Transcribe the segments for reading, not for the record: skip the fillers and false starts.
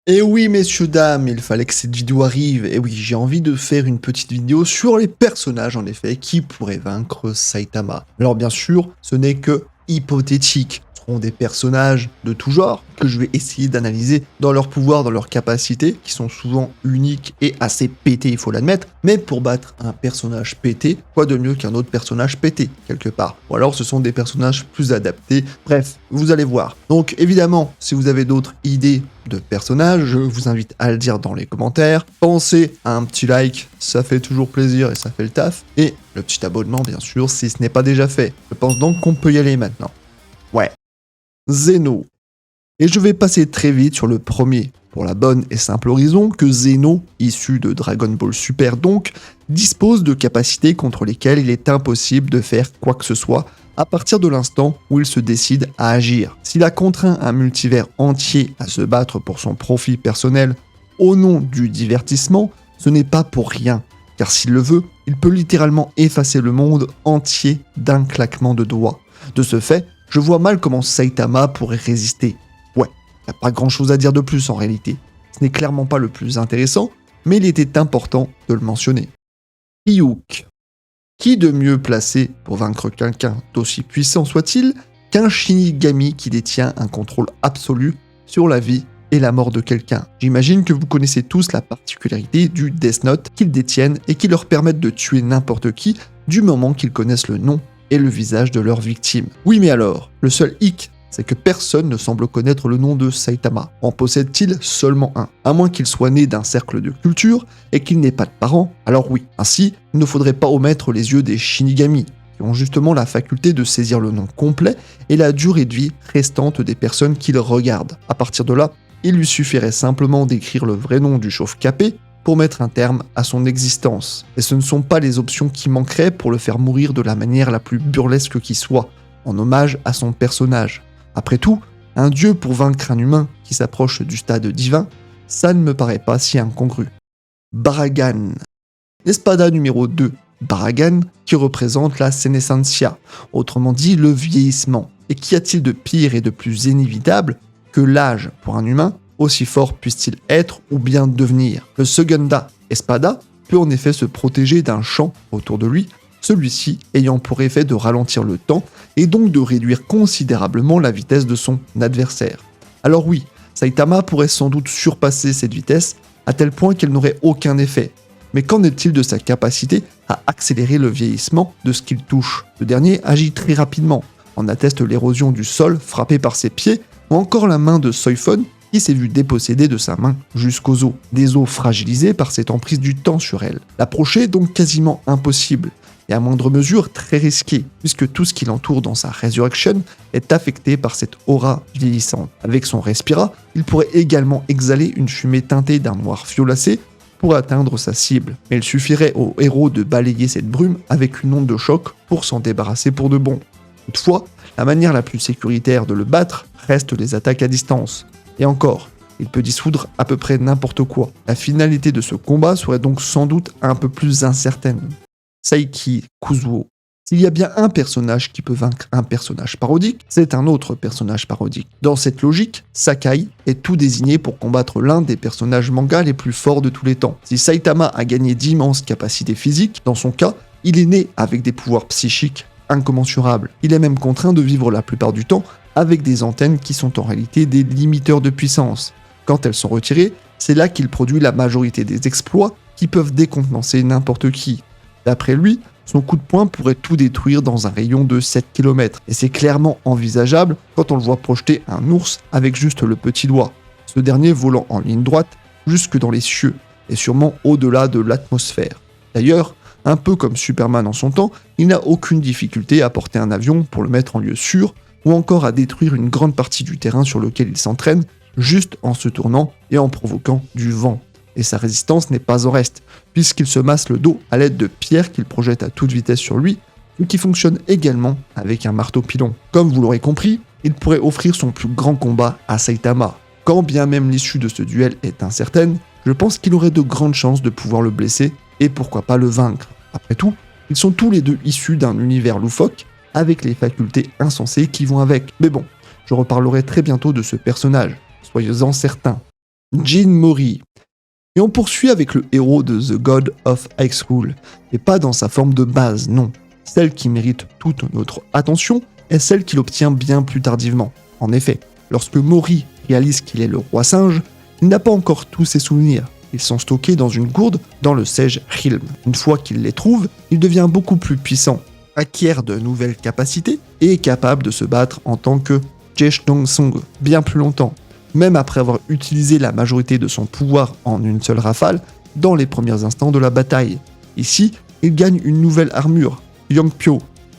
Et oui, messieurs, dames, il fallait que cette vidéo arrive. Et oui, j'ai envie de faire une petite vidéo sur les personnages, en effet, qui pourraient vaincre Saitama. Alors, bien sûr, ce n'est que hypothétique. Ce seront des personnages de tout genre que je vais essayer d'analyser dans leur pouvoir, dans leurs capacités, qui sont souvent uniques et assez pétés, il faut l'admettre. Mais pour battre un personnage pété, quoi de mieux qu'un autre personnage pété, quelque part. Ou alors, ce sont des personnages plus adaptés. Bref, vous allez voir. Donc, évidemment, si vous avez d'autres idées de personnages, je vous invite à le dire dans les commentaires. Pensez à un petit like, ça fait toujours plaisir et ça fait le taf. Et le petit abonnement, bien sûr, si ce n'est pas déjà fait. Je pense donc qu'on peut y aller maintenant. Ouais. Zeno. Et je vais passer très vite sur le premier, pour la bonne et simple raison que Zeno, issu de Dragon Ball Super donc, dispose de capacités contre lesquelles il est impossible de faire quoi que ce soit à partir de l'instant où il se décide à agir. S'il a contraint un multivers entier à se battre pour son profit personnel au nom du divertissement, ce n'est pas pour rien, car s'il le veut, il peut littéralement effacer le monde entier d'un claquement de doigts. De ce fait, je vois mal comment Saitama pourrait résister. Ouais, y a pas grand chose à dire de plus en réalité. Ce n'est clairement pas le plus intéressant, mais il était important de le mentionner. Ryuk. Qui de mieux placé pour vaincre quelqu'un d'aussi puissant soit-il qu'un Shinigami qui détient un contrôle absolu sur la vie et la mort de quelqu'un. J'imagine que vous connaissez tous la particularité du Death Note qu'ils détiennent et qui leur permettent de tuer n'importe qui du moment qu'ils connaissent le nom et le visage de leur victime. Oui mais alors, le seul hic, c'est que personne ne semble connaître le nom de Saitama. En possède-t-il seulement un? À moins qu'il soit né d'un cercle de culture et qu'il n'ait pas de parents, alors oui. Ainsi, il ne faudrait pas omettre les yeux des Shinigami, qui ont justement la faculté de saisir le nom complet et la durée de vie restante des personnes qu'ils regardent. À partir de là, il lui suffirait simplement d'écrire le vrai nom du chauve capé pour mettre un terme à son existence. Et ce ne sont pas les options qui manqueraient pour le faire mourir de la manière la plus burlesque qui soit, en hommage à son personnage. Après tout, un dieu pour vaincre un humain qui s'approche du stade divin, ça ne me paraît pas si incongru. Baragan. Espada numéro 2. Baragan, qui représente la senescencia, autrement dit le vieillissement. Et qu'y a-t-il de pire et de plus inévitable que l'âge pour un humain, aussi fort puisse-t-il être ou bien devenir? Le Segunda Espada peut en effet se protéger d'un champ autour de lui, celui-ci ayant pour effet de ralentir le temps et donc de réduire considérablement la vitesse de son adversaire. Alors oui, Saitama pourrait sans doute surpasser cette vitesse à tel point qu'elle n'aurait aucun effet. Mais qu'en est-il de sa capacité à accélérer le vieillissement de ce qu'il touche? Ce dernier agit très rapidement, en atteste l'érosion du sol frappé par ses pieds ou encore la main de Soifon qui s'est vu dépossédée de sa main jusqu'aux os, des os fragilisés par cette emprise du temps sur elle. L'approcher est donc quasiment impossible, et à moindre mesure très risqué, puisque tout ce qui l'entoure dans sa Resurrection est affecté par cette aura vieillissante. Avec son Respira, il pourrait également exhaler une fumée teintée d'un noir violacé pour atteindre sa cible, mais il suffirait au héros de balayer cette brume avec une onde de choc pour s'en débarrasser pour de bon. Toutefois, la manière la plus sécuritaire de le battre reste les attaques à distance. Et encore, il peut dissoudre à peu près n'importe quoi. La finalité de ce combat serait donc sans doute un peu plus incertaine. Saiki Kuzuo. S'il y a bien un personnage qui peut vaincre un personnage parodique, c'est un autre personnage parodique. Dans cette logique, Sakai est tout désigné pour combattre l'un des personnages manga les plus forts de tous les temps. Si Saitama a gagné d'immenses capacités physiques, dans son cas, il est né avec des pouvoirs psychiques incommensurables. Il est même contraint de vivre la plupart du temps avec des antennes qui sont en réalité des limiteurs de puissance. Quand elles sont retirées, c'est là qu'il produit la majorité des exploits qui peuvent décontenancer n'importe qui. D'après lui, son coup de poing pourrait tout détruire dans un rayon de 7 km, et c'est clairement envisageable quand on le voit projeter un ours avec juste le petit doigt, ce dernier volant en ligne droite jusque dans les cieux, et sûrement au-delà de l'atmosphère. D'ailleurs, un peu comme Superman en son temps, il n'a aucune difficulté à porter un avion pour le mettre en lieu sûr, ou encore à détruire une grande partie du terrain sur lequel il s'entraîne, juste en se tournant et en provoquant du vent. Et sa résistance n'est pas en reste, puisqu'il se masse le dos à l'aide de pierres qu'il projette à toute vitesse sur lui, ce qui fonctionne également avec un marteau-pilon. Comme vous l'aurez compris, il pourrait offrir son plus grand combat à Saitama. Quand bien même l'issue de ce duel est incertaine, je pense qu'il aurait de grandes chances de pouvoir le blesser, et pourquoi pas le vaincre. Après tout, ils sont tous les deux issus d'un univers loufoque, avec les facultés insensées qui vont avec. Mais bon, je reparlerai très bientôt de ce personnage, soyez-en certains. Jin Mori. Et on poursuit avec le héros de The God of High School, et pas dans sa forme de base, non. Celle qui mérite toute notre attention est celle qu'il obtient bien plus tardivement. En effet, lorsque Mori réalise qu'il est le roi singe, il n'a pas encore tous ses souvenirs. Ils sont stockés dans une gourde dans le Sage Realm. Une fois qu'il les trouve, il devient beaucoup plus puissant, acquiert de nouvelles capacités et est capable de se battre en tant que Jae-Dong-Song bien plus longtemps, même après avoir utilisé la majorité de son pouvoir en une seule rafale dans les premiers instants de la bataille. Ici, il gagne une nouvelle armure, Yongpyo.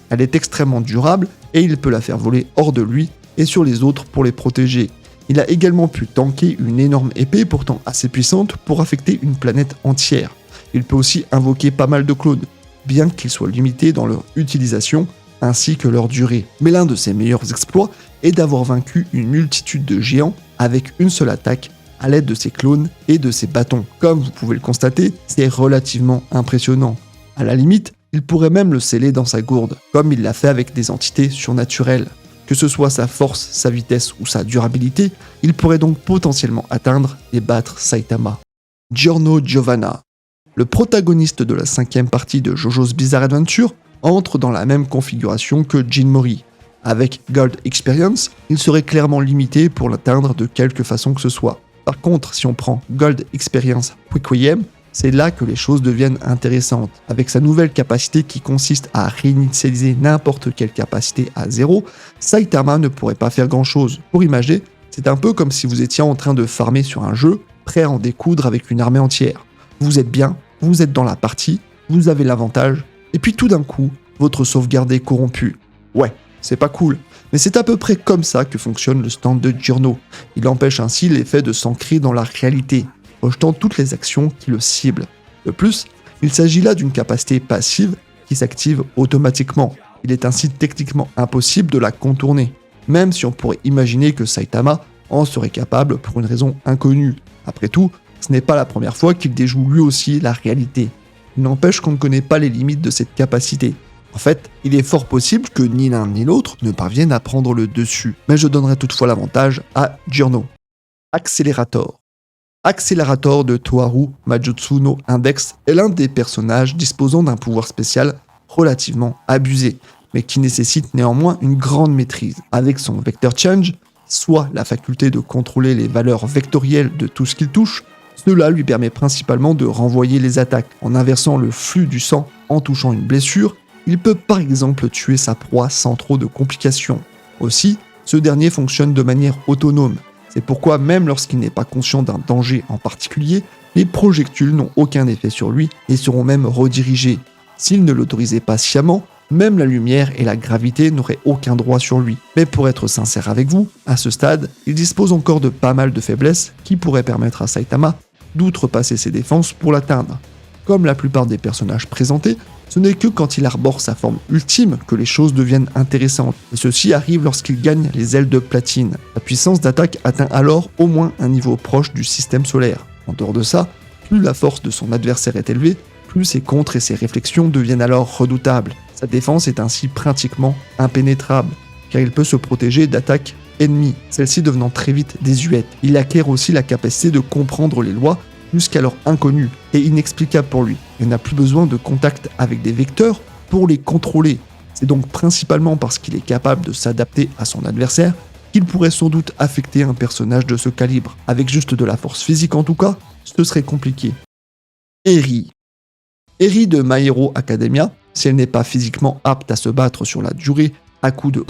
Elle est extrêmement durable et il peut la faire voler hors de lui et sur les autres pour les protéger. Il a également pu tanker une énorme épée pourtant assez puissante pour affecter une planète entière. Il peut aussi invoquer pas mal de clones, bien qu'ils soient limités dans leur utilisation ainsi que leur durée. Mais l'un de ses meilleurs exploits est d'avoir vaincu une multitude de géants avec une seule attaque à l'aide de ses clones et de ses bâtons. Comme vous pouvez le constater, c'est relativement impressionnant. À la limite, il pourrait même le sceller dans sa gourde, comme il l'a fait avec des entités surnaturelles. Que ce soit sa force, sa vitesse ou sa durabilité, il pourrait donc potentiellement atteindre et battre Saitama. Giorno Giovanna. Le protagoniste de la 5e partie de JoJo's Bizarre Adventure entre dans la même configuration que Jin Mori. Avec Gold Experience, il serait clairement limité pour l'atteindre de quelque façon que ce soit. Par contre, si on prend Gold Experience Requiem, c'est là que les choses deviennent intéressantes. Avec sa nouvelle capacité qui consiste à réinitialiser n'importe quelle capacité à zéro, Saitama ne pourrait pas faire grand chose. Pour imager, c'est un peu comme si vous étiez en train de farmer sur un jeu, prêt à en découdre avec une armée entière. Vous êtes bien, vous êtes dans la partie, vous avez l'avantage, et puis tout d'un coup, votre sauvegarde est corrompue. Ouais, c'est pas cool, mais c'est à peu près comme ça que fonctionne le stand de Giorno. Il empêche ainsi l'effet de s'ancrer dans la réalité, rejetant toutes les actions qui le ciblent. De plus, il s'agit là d'une capacité passive qui s'active automatiquement. Il est ainsi techniquement impossible de la contourner, même si on pourrait imaginer que Saitama en serait capable pour une raison inconnue. Après tout, ce n'est pas la première fois qu'il déjoue lui aussi la réalité. Il n'empêche qu'on ne connaît pas les limites de cette capacité. En fait, il est fort possible que ni l'un ni l'autre ne parviennent à prendre le dessus, mais je donnerai toutefois l'avantage à Giorno. Accelerator. Accelerator de Toharu Majutsu no Index est l'un des personnages disposant d'un pouvoir spécial relativement abusé, mais qui nécessite néanmoins une grande maîtrise. Avec son Vector Change, soit la faculté de contrôler les valeurs vectorielles de tout ce qu'il touche, cela lui permet principalement de renvoyer les attaques. En inversant le flux du sang en touchant une blessure, il peut par exemple tuer sa proie sans trop de complications. Aussi, ce dernier fonctionne de manière autonome. C'est pourquoi même lorsqu'il n'est pas conscient d'un danger en particulier, les projectiles n'ont aucun effet sur lui et seront même redirigés. S'il ne l'autorisait pas sciemment, même la lumière et la gravité n'auraient aucun droit sur lui. Mais pour être sincère avec vous, à ce stade, il dispose encore de pas mal de faiblesses qui pourraient permettre à Saitama d'outrepasser ses défenses pour l'atteindre. Comme la plupart des personnages présentés, ce n'est que quand il arbore sa forme ultime que les choses deviennent intéressantes, et ceci arrive lorsqu'il gagne les ailes de platine. La puissance d'attaque atteint alors au moins un niveau proche du système solaire. En dehors de ça, plus la force de son adversaire est élevée, plus ses contres et ses réflexions deviennent alors redoutables. Sa défense est ainsi pratiquement impénétrable, car il peut se protéger d'attaques ennemies, celles-ci devenant très vite désuètes. Il acquiert aussi la capacité de comprendre les lois jusqu'alors inconnues et inexplicables pour lui. Il n'a plus besoin de contact avec des vecteurs pour les contrôler. C'est donc principalement parce qu'il est capable de s'adapter à son adversaire qu'il pourrait sans doute affecter un personnage de ce calibre. Avec juste de la force physique en tout cas, ce serait compliqué. Eri. Eri de My Hero Academia, si elle n'est pas physiquement apte à se battre sur la durée à coups de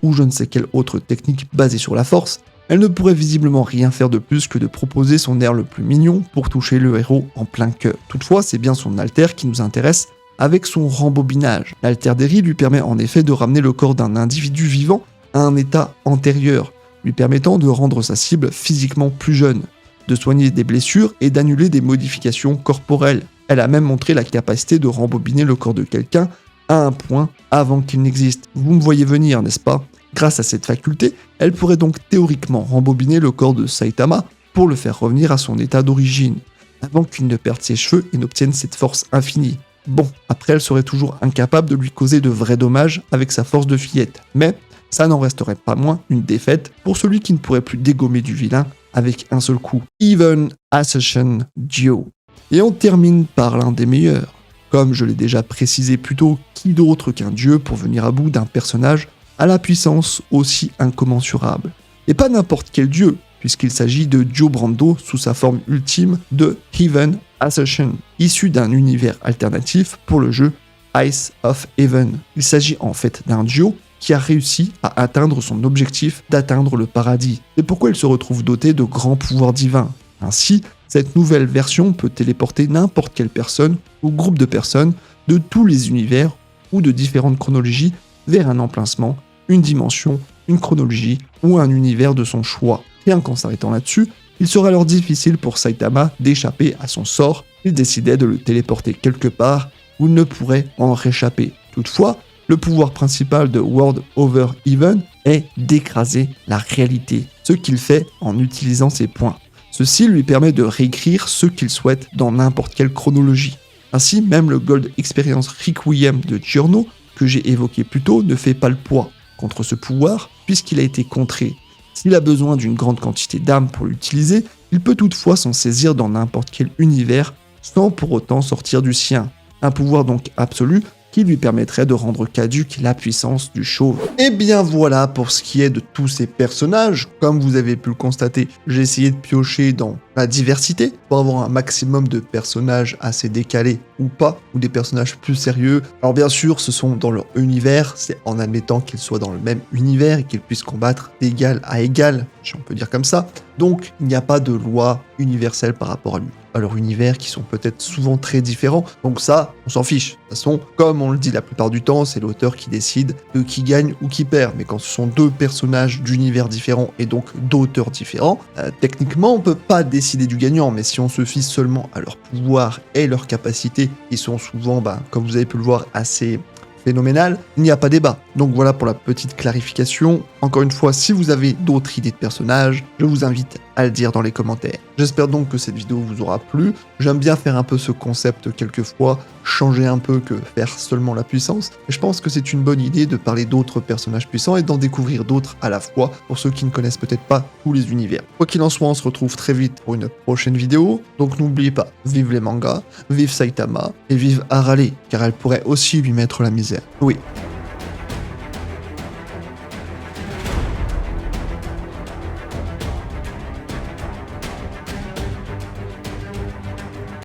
ou je ne sais quelle autre technique basée sur la force, elle ne pourrait visiblement rien faire de plus que de proposer son air le plus mignon pour toucher le héros en plein cœur. Toutefois, c'est bien son alter qui nous intéresse avec son rembobinage. L'alter d'Eri lui permet en effet de ramener le corps d'un individu vivant à un état antérieur, lui permettant de rendre sa cible physiquement plus jeune, de soigner des blessures et d'annuler des modifications corporelles. Elle a même montré la capacité de rembobiner le corps de quelqu'un à un point avant qu'il n'existe. Vous me voyez venir, n'est-ce pas? Grâce à cette faculté, elle pourrait donc théoriquement rembobiner le corps de Saitama pour le faire revenir à son état d'origine, avant qu'il ne perde ses cheveux et n'obtienne cette force infinie. Bon, après elle serait toujours incapable de lui causer de vrais dommages avec sa force de fillette, mais ça n'en resterait pas moins une défaite pour celui qui ne pourrait plus dégommer du vilain avec un seul coup. Even Assassin Dio. Et on termine par l'un des meilleurs. Comme je l'ai déjà précisé plus tôt, qui d'autre qu'un dieu pour venir à bout d'un personnage à la puissance aussi incommensurable. Et pas n'importe quel dieu, puisqu'il s'agit de Dio Brando sous sa forme ultime de Heaven Assassin, issu d'un univers alternatif pour le jeu Ice of Heaven. Il s'agit en fait d'un dieu qui a réussi à atteindre son objectif d'atteindre le paradis. C'est pourquoi il se retrouve doté de grands pouvoirs divins. Ainsi, cette nouvelle version peut téléporter n'importe quelle personne ou groupe de personnes de tous les univers ou de différentes chronologies vers un emplacement, une dimension, une chronologie ou un univers de son choix. Rien qu'en s'arrêtant là-dessus, il serait alors difficile pour Saitama d'échapper à son sort s'il décidait de le téléporter quelque part où il ne pourrait en réchapper. Toutefois, le pouvoir principal de World Over Even est d'écraser la réalité, ce qu'il fait en utilisant ses points. Ceci lui permet de réécrire ce qu'il souhaite dans n'importe quelle chronologie. Ainsi, même le Gold Experience Requiem de Giorno, que j'ai évoqué plus tôt, ne fait pas le poids contre ce pouvoir, puisqu'il a été contré. S'il a besoin d'une grande quantité d'âmes pour l'utiliser, il peut toutefois s'en saisir dans n'importe quel univers, sans pour autant sortir du sien. Un pouvoir donc absolu, qui lui permettrait de rendre caduque la puissance du chauve. Et bien voilà pour ce qui est de tous ces personnages. Comme vous avez pu le constater, j'ai essayé de piocher dans la diversité pour avoir un maximum de personnages assez décalés ou pas, ou des personnages plus sérieux. Alors bien sûr, ce sont dans leur univers, c'est en admettant qu'ils soient dans le même univers et qu'ils puissent combattre d'égal à égal, si on peut dire comme ça. Donc il n'y a pas de loi universelle par rapport à leur univers qui sont peut-être souvent très différents. Donc ça, on s'en fiche. De toute façon, comme on le dit la plupart du temps, c'est l'auteur qui décide de qui gagne ou qui perd. Mais quand ce sont deux personnages d'univers différents et donc d'auteurs différents, techniquement on peut pas décider du gagnant. Mais si on se fie seulement à leur pouvoir et leurs capacités, qui sont souvent, comme vous avez pu le voir, assez phénoménal, il n'y a pas débat. Donc voilà pour la petite clarification. Encore une fois, si vous avez d'autres idées de personnages, je vous invite à le dire dans les commentaires. J'espère donc que cette vidéo vous aura plu. J'aime bien faire un peu ce concept quelquefois, changer un peu que faire seulement la puissance. Et je pense que c'est une bonne idée de parler d'autres personnages puissants et d'en découvrir d'autres à la fois, pour ceux qui ne connaissent peut-être pas tous les univers. Quoi qu'il en soit, on se retrouve très vite pour une prochaine vidéo. Donc n'oubliez pas, vive les mangas, vive Saitama et vive Harale, car elle pourrait aussi lui mettre la misère. Oui,